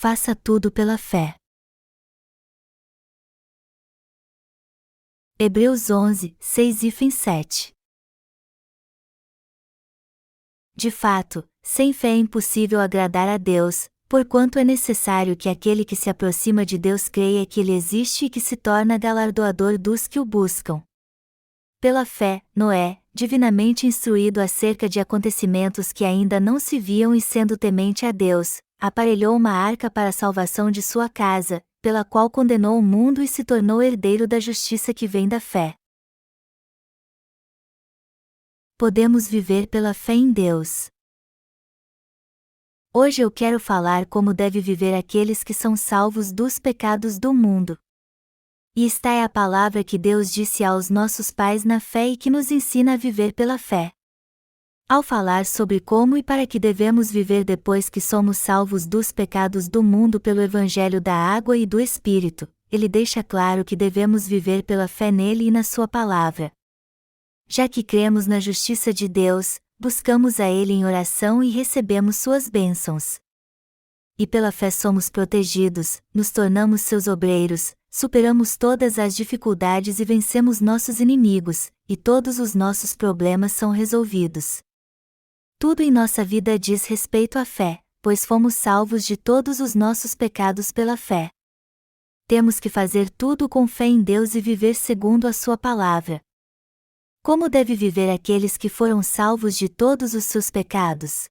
faça tudo pela fé. Hebreus 11, 6 e 7. De fato, sem fé é impossível agradar a Deus, porquanto é necessário que aquele que se aproxima de Deus creia que Ele existe e que se torna galardoador dos que o buscam. Pela fé, Noé, divinamente instruído acerca de acontecimentos que ainda não se viam e sendo temente a Deus, aparelhou uma arca para a salvação de sua casa, pela qual condenou o mundo e se tornou herdeiro da justiça que vem da fé. Podemos viver pela fé em Deus. Hoje eu quero falar como deve viver aqueles que são salvos dos pecados do mundo. E esta é a palavra que Deus disse aos nossos pais na fé e que nos ensina a viver pela fé. Ao falar sobre como e para que devemos viver depois que somos salvos dos pecados do mundo pelo Evangelho da água e do Espírito, ele deixa claro que devemos viver pela fé nele e na sua palavra. Já que cremos na justiça de Deus, buscamos a Ele em oração e recebemos suas bênçãos. E pela fé somos protegidos, nos tornamos seus obreiros, superamos todas as dificuldades e vencemos nossos inimigos, e todos os nossos problemas são resolvidos. Tudo em nossa vida diz respeito à fé, pois fomos salvos de todos os nossos pecados pela fé. Temos que fazer tudo com fé em Deus e viver segundo a sua palavra. Como deve viver aqueles que foram salvos de todos os seus pecados?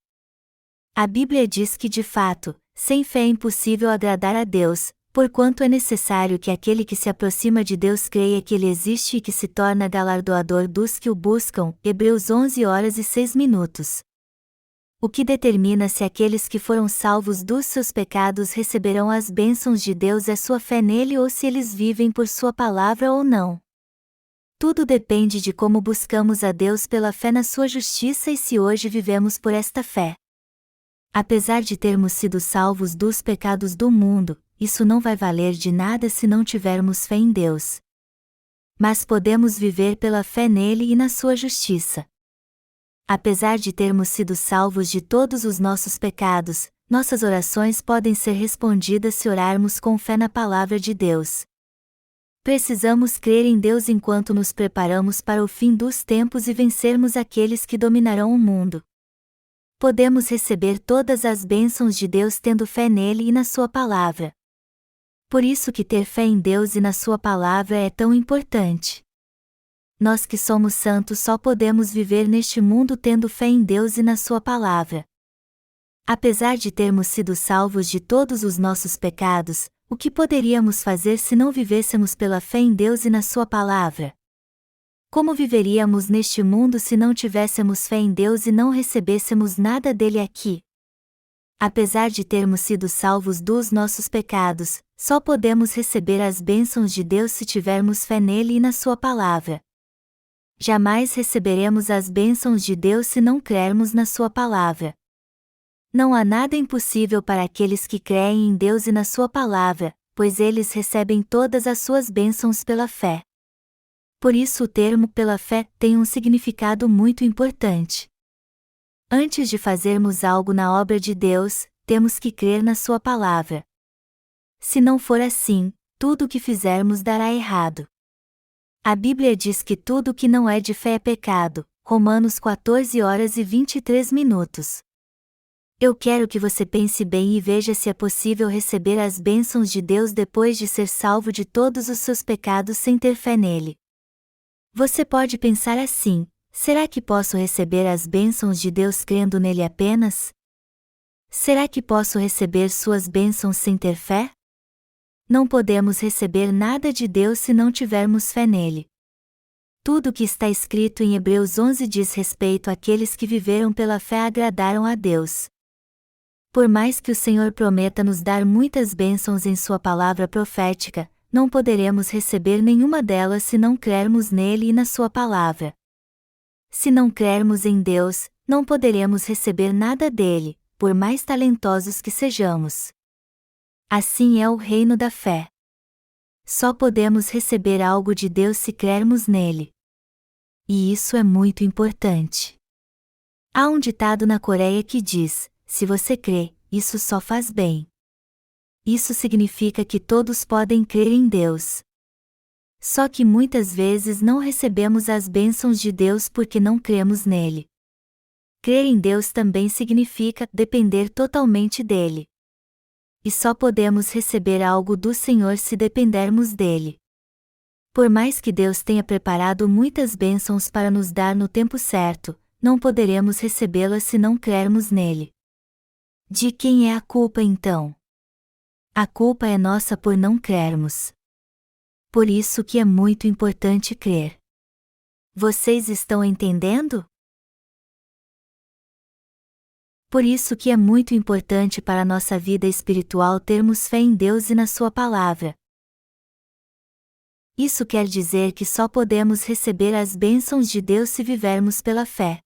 A Bíblia diz que de fato, sem fé é impossível agradar a Deus, porquanto é necessário que aquele que se aproxima de Deus creia que Ele existe e que se torna galardoador dos que o buscam. Hebreus 11 horas e 6 minutos. O que determina se aqueles que foram salvos dos seus pecados receberão as bênçãos de Deus é sua fé nele ou se eles vivem por sua palavra ou não. Tudo depende de como buscamos a Deus pela fé na sua justiça e se hoje vivemos por esta fé. Apesar de termos sido salvos dos pecados do mundo, isso não vai valer de nada se não tivermos fé em Deus. Mas podemos viver pela fé nele e na sua justiça. Apesar de termos sido salvos de todos os nossos pecados, nossas orações podem ser respondidas se orarmos com fé na palavra de Deus. Precisamos crer em Deus enquanto nos preparamos para o fim dos tempos e vencermos aqueles que dominarão o mundo. Podemos receber todas as bênçãos de Deus tendo fé nele e na sua palavra. Por isso que ter fé em Deus e na sua palavra é tão importante. Nós que somos santos só podemos viver neste mundo tendo fé em Deus e na sua palavra. Apesar de termos sido salvos de todos os nossos pecados, o que poderíamos fazer se não vivêssemos pela fé em Deus e na sua palavra? Como viveríamos neste mundo se não tivéssemos fé em Deus e não recebêssemos nada dele aqui? Apesar de termos sido salvos dos nossos pecados, só podemos receber as bênçãos de Deus se tivermos fé nele e na sua palavra. Jamais receberemos as bênçãos de Deus se não crermos na sua palavra. Não há nada impossível para aqueles que creem em Deus e na sua palavra, pois eles recebem todas as suas bênçãos pela fé. Por isso o termo pela fé tem um significado muito importante. Antes de fazermos algo na obra de Deus, temos que crer na sua palavra. Se não for assim, tudo o que fizermos dará errado. A Bíblia diz que tudo que não é de fé é pecado, Romanos 14 horas e 23 minutos. Eu quero que você pense bem e veja se é possível receber as bênçãos de Deus depois de ser salvo de todos os seus pecados sem ter fé nele. Você pode pensar assim: será que posso receber as bênçãos de Deus crendo nele apenas? Será que posso receber suas bênçãos sem ter fé? Não podemos receber nada de Deus se não tivermos fé nele. Tudo o que está escrito em Hebreus 11 diz respeito àqueles que viveram pela fé e agradaram a Deus. Por mais que o Senhor prometa nos dar muitas bênçãos em sua palavra profética, não poderemos receber nenhuma delas se não crermos nele e na sua palavra. Se não crermos em Deus, não poderemos receber nada dele, por mais talentosos que sejamos. Assim é o reino da fé. Só podemos receber algo de Deus se crermos nele. E isso é muito importante. Há um ditado na Coreia que diz: se você crê, isso só faz bem. Isso significa que todos podem crer em Deus. Só que muitas vezes não recebemos as bênçãos de Deus porque não cremos nele. Crer em Deus também significa depender totalmente dele. E só podemos receber algo do Senhor se dependermos dele. Por mais que Deus tenha preparado muitas bênçãos para nos dar no tempo certo, não poderemos recebê-las se não crermos nele. De quem é a culpa então? A culpa é nossa por não crermos. Por isso que é muito importante crer. Vocês estão entendendo? Por isso que é muito importante para a nossa vida espiritual termos fé em Deus e na Sua palavra. Isso quer dizer que só podemos receber as bênçãos de Deus se vivermos pela fé.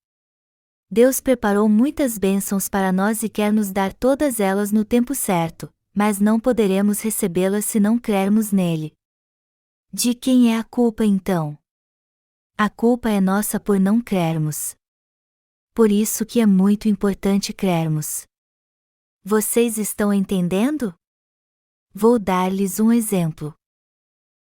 Deus preparou muitas bênçãos para nós e quer nos dar todas elas no tempo certo, mas não poderemos recebê-las se não crermos nele. De quem é a culpa então? A culpa é nossa por não crermos. Por isso que é muito importante crermos. Vocês estão entendendo? Vou dar-lhes um exemplo.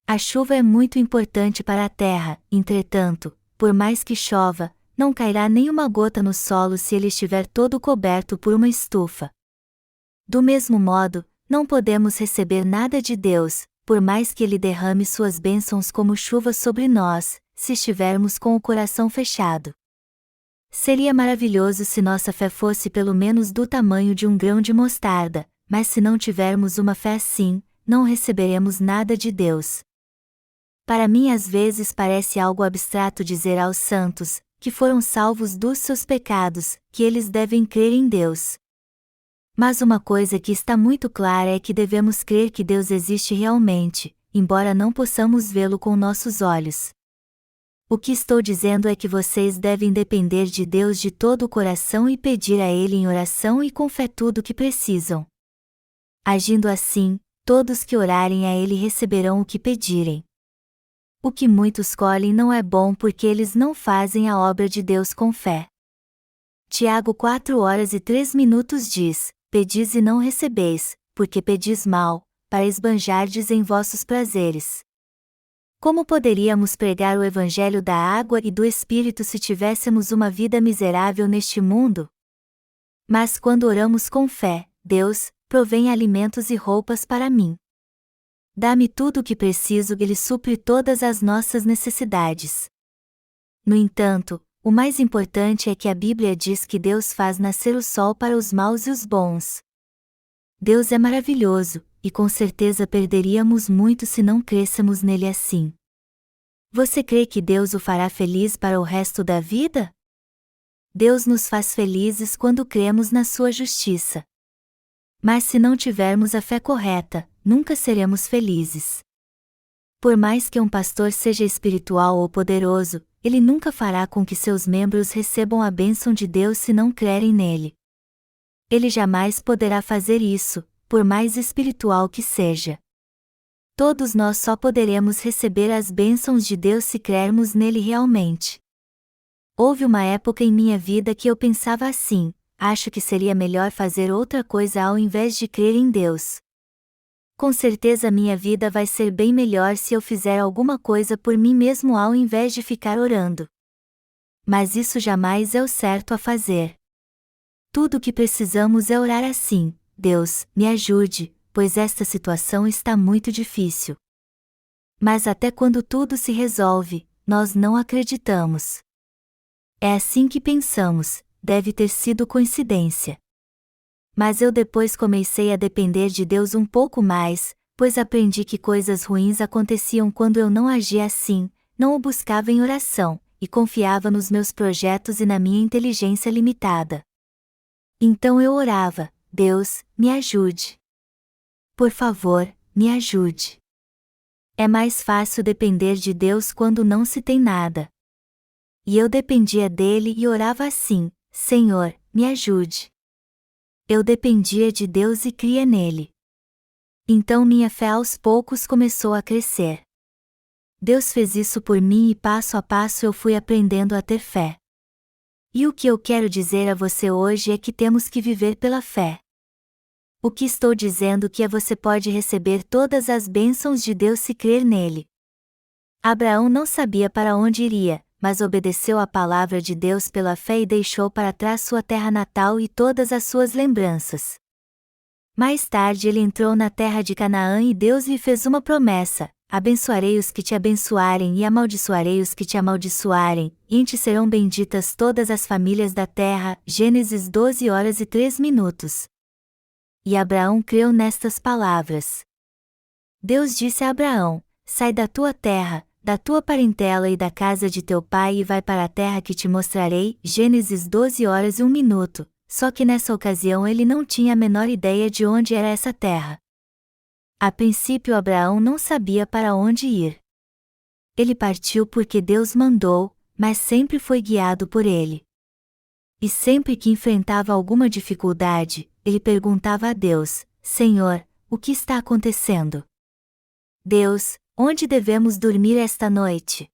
A chuva é muito importante para a terra, entretanto, por mais que chova, não cairá nenhuma gota no solo se ele estiver todo coberto por uma estufa. Do mesmo modo, não podemos receber nada de Deus, por mais que ele derrame suas bênçãos como chuva sobre nós, se estivermos com o coração fechado. Seria maravilhoso se nossa fé fosse pelo menos do tamanho de um grão de mostarda, mas se não tivermos uma fé assim, não receberemos nada de Deus. Para mim às vezes parece algo abstrato dizer aos santos, que foram salvos dos seus pecados, que eles devem crer em Deus. Mas uma coisa que está muito clara é que devemos crer que Deus existe realmente, embora não possamos vê-lo com nossos olhos. O que estou dizendo é que vocês devem depender de Deus de todo o coração e pedir a Ele em oração e com fé tudo o que precisam. Agindo assim, todos que orarem a Ele receberão o que pedirem. O que muitos colhem não é bom porque eles não fazem a obra de Deus com fé. Tiago 4:03 diz: Pedis e não recebeis, porque pedis mal, para esbanjardes em vossos prazeres. Como poderíamos pregar o Evangelho da água e do Espírito se tivéssemos uma vida miserável neste mundo? Mas quando oramos com fé, Deus provém alimentos e roupas para mim. Dá-me tudo o que preciso e Ele supre todas as nossas necessidades. No entanto, o mais importante é que a Bíblia diz que Deus faz nascer o sol para os maus e os bons. Deus é maravilhoso, e com certeza perderíamos muito se não crêssemos nele assim. Você crê que Deus o fará feliz para o resto da vida? Deus nos faz felizes quando cremos na sua justiça. Mas se não tivermos a fé correta, nunca seremos felizes. Por mais que um pastor seja espiritual ou poderoso, ele nunca fará com que seus membros recebam a bênção de Deus se não crerem nele. Ele jamais poderá fazer isso, por mais espiritual que seja. Todos nós só poderemos receber as bênçãos de Deus se crermos nele realmente. Houve uma época em minha vida que eu pensava assim: acho que seria melhor fazer outra coisa ao invés de crer em Deus. Com certeza minha vida vai ser bem melhor se eu fizer alguma coisa por mim mesmo ao invés de ficar orando. Mas isso jamais é o certo a fazer. Tudo o que precisamos é orar assim: Deus, me ajude, pois esta situação está muito difícil. Mas até quando tudo se resolve, nós não acreditamos. É assim que pensamos, deve ter sido coincidência. Mas eu depois comecei a depender de Deus um pouco mais, pois aprendi que coisas ruins aconteciam quando eu não agia assim, não o buscava em oração, e confiava nos meus projetos e na minha inteligência limitada. Então eu orava: Deus, me ajude. Por favor, me ajude. É mais fácil depender de Deus quando não se tem nada. E eu dependia dele e orava assim: Senhor, me ajude. Eu dependia de Deus e cria nele. Então minha fé aos poucos começou a crescer. Deus fez isso por mim e passo a passo eu fui aprendendo a ter fé. E o que eu quero dizer a você hoje é que temos que viver pela fé. O que estou dizendo que você pode receber todas as bênçãos de Deus se crer nele. Abraão não sabia para onde iria, mas obedeceu à palavra de Deus pela fé e deixou para trás sua terra natal e todas as suas lembranças. Mais tarde ele entrou na terra de Canaã e Deus lhe fez uma promessa: abençoarei os que te abençoarem e amaldiçoarei os que te amaldiçoarem, e em ti serão benditas todas as famílias da terra. Gênesis 12h03. E Abraão creu nestas palavras. Deus disse a Abraão: sai da tua terra, da tua parentela e da casa de teu pai e vai para a terra que te mostrarei. Gênesis 12h01. Só que nessa ocasião ele não tinha a menor ideia de onde era essa terra. A princípio Abraão não sabia para onde ir. Ele partiu porque Deus mandou, mas sempre foi guiado por ele. E sempre que enfrentava alguma dificuldade, ele perguntava a Deus: Senhor, o que está acontecendo? Deus, onde devemos dormir esta noite?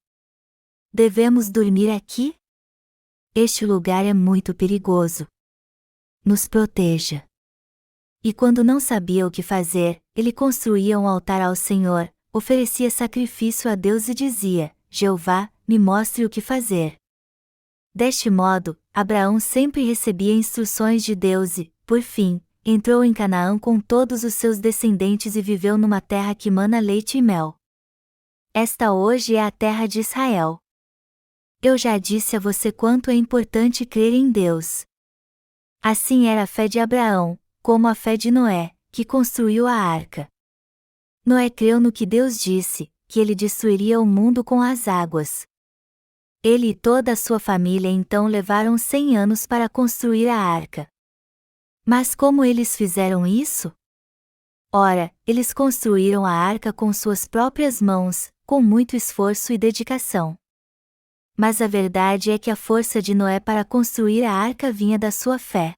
Devemos dormir aqui? Este lugar é muito perigoso. Nos proteja. E quando não sabia o que fazer, ele construía um altar ao Senhor, oferecia sacrifício a Deus e dizia: Jeová, me mostre o que fazer. Deste modo, Abraão sempre recebia instruções de Deus e, por fim, entrou em Canaã com todos os seus descendentes e viveu numa terra que mana leite e mel. Esta hoje é a terra de Israel. Eu já disse a você quanto é importante crer em Deus. Assim era a fé de Abraão, como a fé de Noé, que construiu a arca. Noé creu no que Deus disse, que ele destruiria o mundo com as águas. Ele e toda a sua família então levaram 100 anos para construir a arca. Mas como eles fizeram isso? Ora, eles construíram a arca com suas próprias mãos, com muito esforço e dedicação. Mas a verdade é que a força de Noé para construir a arca vinha da sua fé.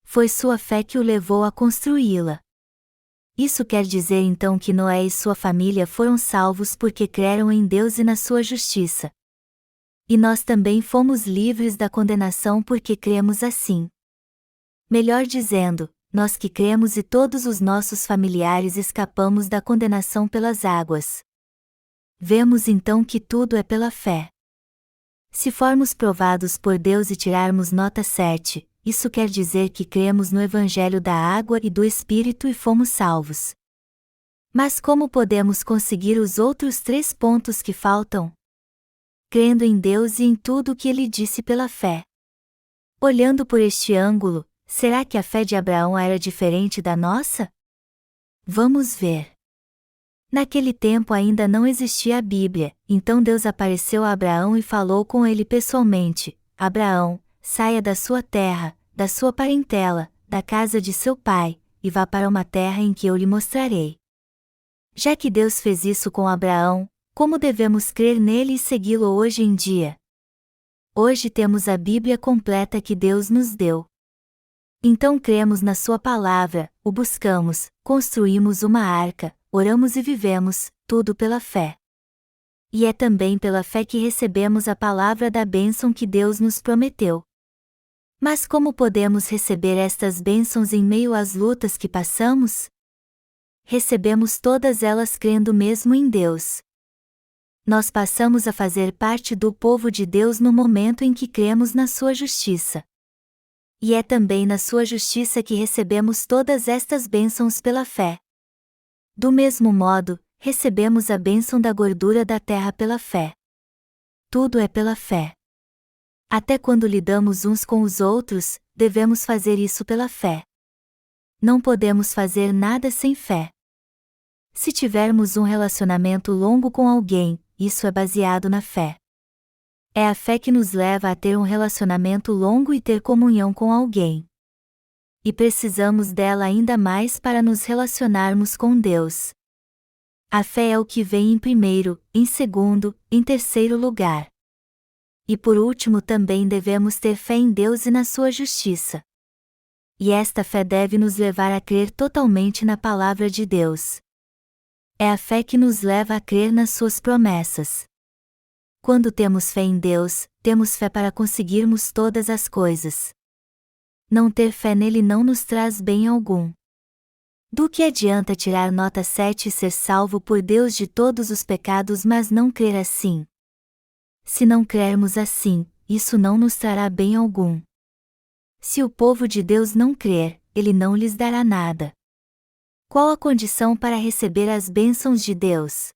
Foi sua fé que o levou a construí-la. Isso quer dizer então que Noé e sua família foram salvos porque creram em Deus e na sua justiça. E nós também fomos livres da condenação porque cremos assim. Melhor dizendo, nós que cremos e todos os nossos familiares escapamos da condenação pelas águas. Vemos então que tudo é pela fé. Se formos provados por Deus e tirarmos nota 7, isso quer dizer que cremos no Evangelho da água e do Espírito e fomos salvos. Mas como podemos conseguir os outros 3 pontos que faltam? Crendo em Deus e em tudo o que Ele disse pela fé. Olhando por este ângulo, será que a fé de Abraão era diferente da nossa? Vamos ver. Naquele tempo ainda não existia a Bíblia, então Deus apareceu a Abraão e falou com ele pessoalmente: Abraão, saia da sua terra, da sua parentela, da casa de seu pai, e vá para uma terra em que eu lhe mostrarei. Já que Deus fez isso com Abraão, como devemos crer nele e segui-lo hoje em dia? Hoje temos a Bíblia completa que Deus nos deu. Então cremos na sua palavra, o buscamos, construímos uma arca, oramos e vivemos, tudo pela fé. E é também pela fé que recebemos a palavra da bênção que Deus nos prometeu. Mas como podemos receber estas bênçãos em meio às lutas que passamos? Recebemos todas elas crendo mesmo em Deus. Nós passamos a fazer parte do povo de Deus no momento em que cremos na sua justiça. E é também na sua justiça que recebemos todas estas bênçãos pela fé. Do mesmo modo, recebemos a bênção da gordura da terra pela fé. Tudo é pela fé. Até quando lidamos uns com os outros, devemos fazer isso pela fé. Não podemos fazer nada sem fé. Se tivermos um relacionamento longo com alguém, isso é baseado na fé. É a fé que nos leva a ter um relacionamento longo e ter comunhão com alguém. E precisamos dela ainda mais para nos relacionarmos com Deus. A fé é o que vem em primeiro, em segundo, em terceiro lugar. E por último também devemos ter fé em Deus e na sua justiça. E esta fé deve nos levar a crer totalmente na palavra de Deus. É a fé que nos leva a crer nas suas promessas. Quando temos fé em Deus, temos fé para conseguirmos todas as coisas. Não ter fé nele não nos traz bem algum. Do que adianta tirar nota 7 e ser salvo por Deus de todos os pecados, mas não crer assim? Se não crermos assim, isso não nos trará bem algum. Se o povo de Deus não crer, Ele não lhes dará nada. Qual a condição para receber as bênçãos de Deus?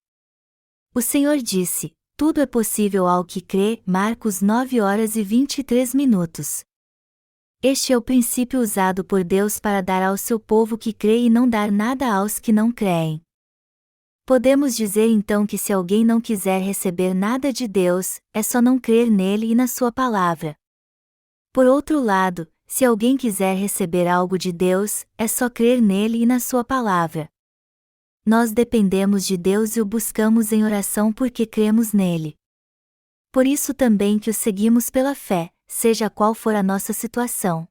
O Senhor disse: tudo é possível ao que crê. Marcos 9h23. Este é o princípio usado por Deus para dar ao seu povo que crê e não dar nada aos que não creem. Podemos dizer então que se alguém não quiser receber nada de Deus, é só não crer nele e na sua palavra. Por outro lado, se alguém quiser receber algo de Deus, é só crer nele e na sua palavra. Nós dependemos de Deus e o buscamos em oração porque cremos nele. Por isso também que o seguimos pela fé, seja qual for a nossa situação.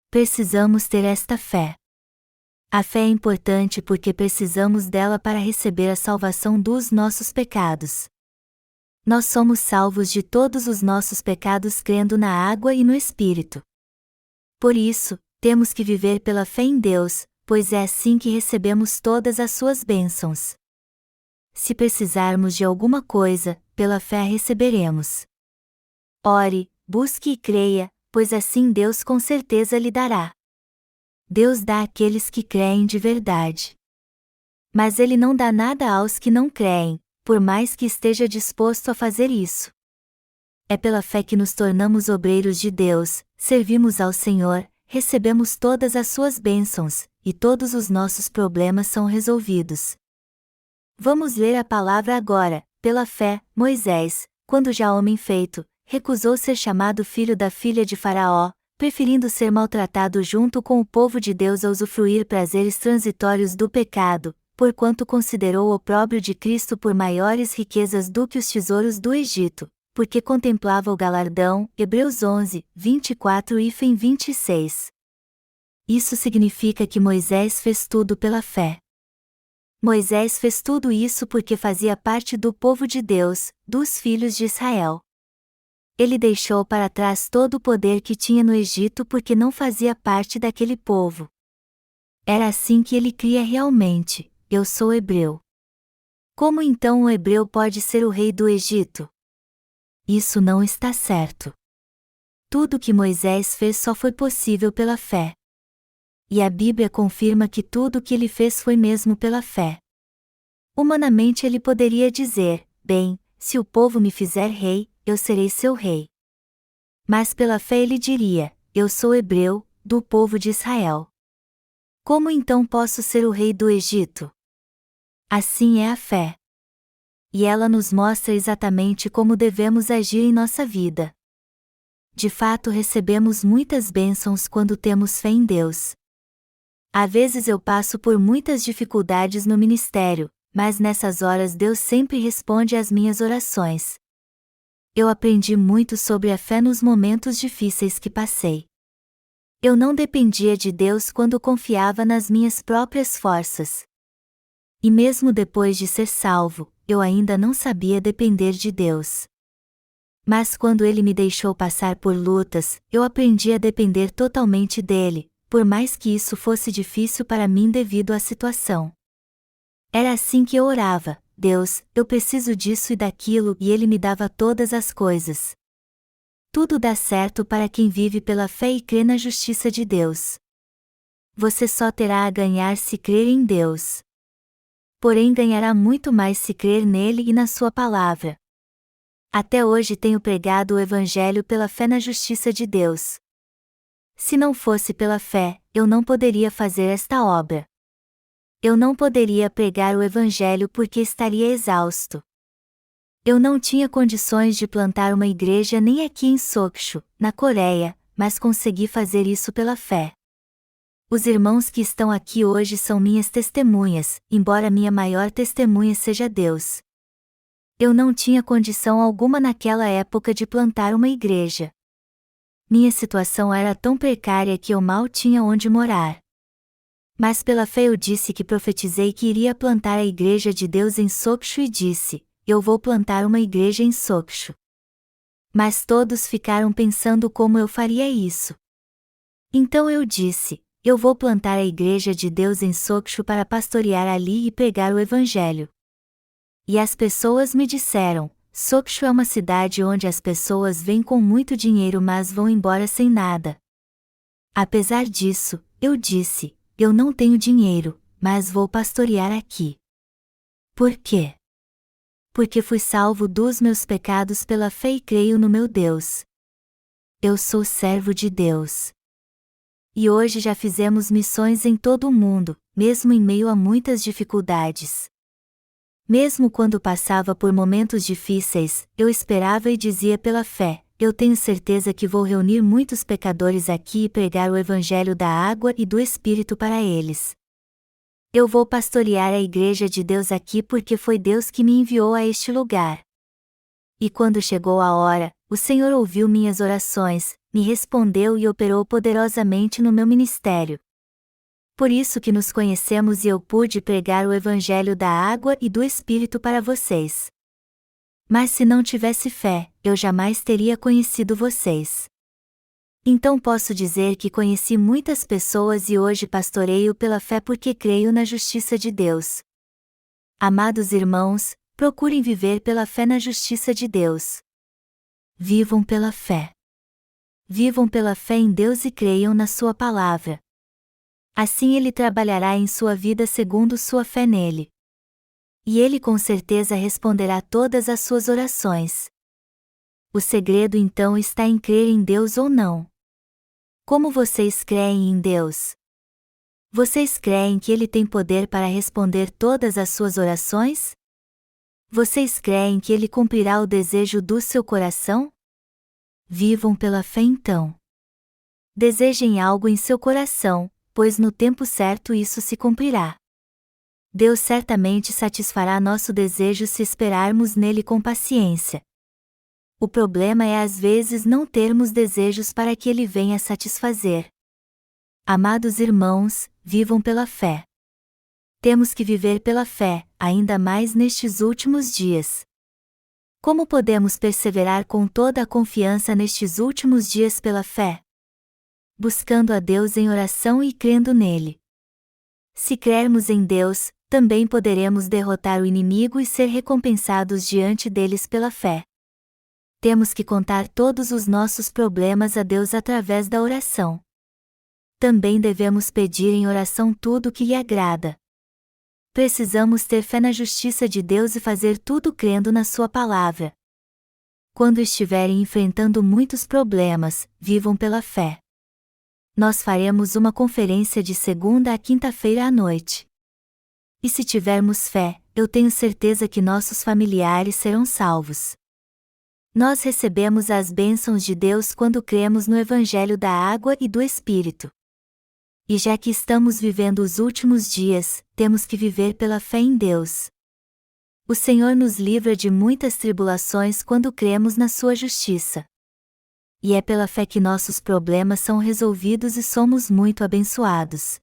Precisamos ter esta fé. A fé é importante porque precisamos dela para receber a salvação dos nossos pecados. Nós somos salvos de todos os nossos pecados crendo na água e no Espírito. Por isso, temos que viver pela fé em Deus, pois é assim que recebemos todas as suas bênçãos. Se precisarmos de alguma coisa, pela fé receberemos. Ore, busque e creia, pois assim Deus com certeza lhe dará. Deus dá àqueles que creem de verdade. Mas Ele não dá nada aos que não creem, por mais que esteja disposto a fazer isso. É pela fé que nos tornamos obreiros de Deus, servimos ao Senhor, recebemos todas as suas bênçãos, e todos os nossos problemas são resolvidos. Vamos ler a palavra agora. Pela fé, Moisés, quando já homem feito, recusou ser chamado filho da filha de Faraó, preferindo ser maltratado junto com o povo de Deus a usufruir prazeres transitórios do pecado, porquanto considerou o opróbrio de Cristo por maiores riquezas do que os tesouros do Egito, porque contemplava o galardão. Hebreus 11:24-26. Isso significa que Moisés fez tudo pela fé. Moisés fez tudo isso porque fazia parte do povo de Deus, dos filhos de Israel. Ele deixou para trás todo o poder que tinha no Egito porque não fazia parte daquele povo. Era assim que ele cria realmente: eu sou hebreu. Como então um hebreu pode ser o rei do Egito? Isso não está certo. Tudo o que Moisés fez só foi possível pela fé. E a Bíblia confirma que tudo o que ele fez foi mesmo pela fé. Humanamente ele poderia dizer: bem, se o povo me fizer rei, eu serei seu rei. Mas pela fé ele diria: eu sou hebreu, do povo de Israel. Como então posso ser o rei do Egito? Assim é a fé. E ela nos mostra exatamente como devemos agir em nossa vida. De fato recebemos muitas bênçãos quando temos fé em Deus. Às vezes eu passo por muitas dificuldades no ministério, mas nessas horas Deus sempre responde às minhas orações. Eu aprendi muito sobre a fé nos momentos difíceis que passei. Eu não dependia de Deus quando confiava nas minhas próprias forças. E mesmo depois de ser salvo, eu ainda não sabia depender de Deus. Mas quando Ele me deixou passar por lutas, eu aprendi a depender totalmente dele, por mais que isso fosse difícil para mim devido à situação. Era assim que eu orava: Deus, eu preciso disso e daquilo, e Ele me dava todas as coisas. Tudo dá certo para quem vive pela fé e crê na justiça de Deus. Você só terá a ganhar se crer em Deus. Porém ganhará muito mais se crer nele e na sua palavra. Até hoje tenho pregado o Evangelho pela fé na justiça de Deus. Se não fosse pela fé, eu não poderia fazer esta obra. Eu não poderia pregar o Evangelho porque estaria exausto. Eu não tinha condições de plantar uma igreja nem aqui em Sokcho, na Coreia, mas consegui fazer isso pela fé. Os irmãos que estão aqui hoje são minhas testemunhas, embora minha maior testemunha seja Deus. Eu não tinha condição alguma naquela época de plantar uma igreja. Minha situação era tão precária que eu mal tinha onde morar. Mas pela fé eu disse que profetizei que iria plantar a igreja de Deus em Sokcho e disse: eu vou plantar uma igreja em Sokcho. Mas todos ficaram pensando como eu faria isso. Então eu disse: Eu vou plantar a igreja de Deus em Sokshu para pastorear ali e pregar o evangelho. E as pessoas me disseram: Sokshu é uma cidade onde as pessoas vêm com muito dinheiro mas vão embora sem nada. Apesar disso, eu disse: eu não tenho dinheiro, mas vou pastorear aqui. Por quê? Porque fui salvo dos meus pecados pela fé e creio no meu Deus. Eu sou servo de Deus. E hoje já fizemos missões em todo o mundo, mesmo em meio a muitas dificuldades. Mesmo quando passava por momentos difíceis, eu esperava e dizia pela fé: eu tenho certeza que vou reunir muitos pecadores aqui e pregar o evangelho da água e do Espírito para eles. Eu vou pastorear a igreja de Deus aqui porque foi Deus que me enviou a este lugar. E quando chegou a hora, o Senhor ouviu minhas orações, me respondeu e operou poderosamente no meu ministério. Por isso que nos conhecemos e eu pude pregar o evangelho da água e do Espírito para vocês. Mas se não tivesse fé, eu jamais teria conhecido vocês. Então posso dizer que conheci muitas pessoas e hoje pastoreio pela fé porque creio na justiça de Deus. Amados irmãos, procurem viver pela fé na justiça de Deus. Vivam pela fé. Vivam pela fé em Deus e creiam na sua palavra. Assim Ele trabalhará em sua vida segundo sua fé nele. E Ele com certeza responderá todas as suas orações. O segredo então está em crer em Deus ou não. Como vocês creem em Deus? Vocês creem que Ele tem poder para responder todas as suas orações? Vocês creem que Ele cumprirá o desejo do seu coração? Vivam pela fé então. Desejem algo em seu coração, pois no tempo certo isso se cumprirá. Deus certamente satisfará nosso desejo se esperarmos nele com paciência. O problema é às vezes não termos desejos para que ele venha satisfazer. Amados irmãos, vivam pela fé. Temos que viver pela fé, ainda mais nestes últimos dias. Como podemos perseverar com toda a confiança nestes últimos dias pela fé? Buscando a Deus em oração e crendo nele. Se crermos em Deus, também poderemos derrotar o inimigo e ser recompensados diante deles pela fé. Temos que contar todos os nossos problemas a Deus através da oração. Também devemos pedir em oração tudo o que lhe agrada. Precisamos ter fé na justiça de Deus e fazer tudo crendo na sua palavra. Quando estiverem enfrentando muitos problemas, vivam pela fé. Nós faremos uma conferência de segunda a quinta-feira à noite. E se tivermos fé, eu tenho certeza que nossos familiares serão salvos. Nós recebemos as bênçãos de Deus quando cremos no Evangelho da água e do Espírito. E já que estamos vivendo os últimos dias, temos que viver pela fé em Deus. O Senhor nos livra de muitas tribulações quando cremos na sua justiça. E é pela fé que nossos problemas são resolvidos e somos muito abençoados.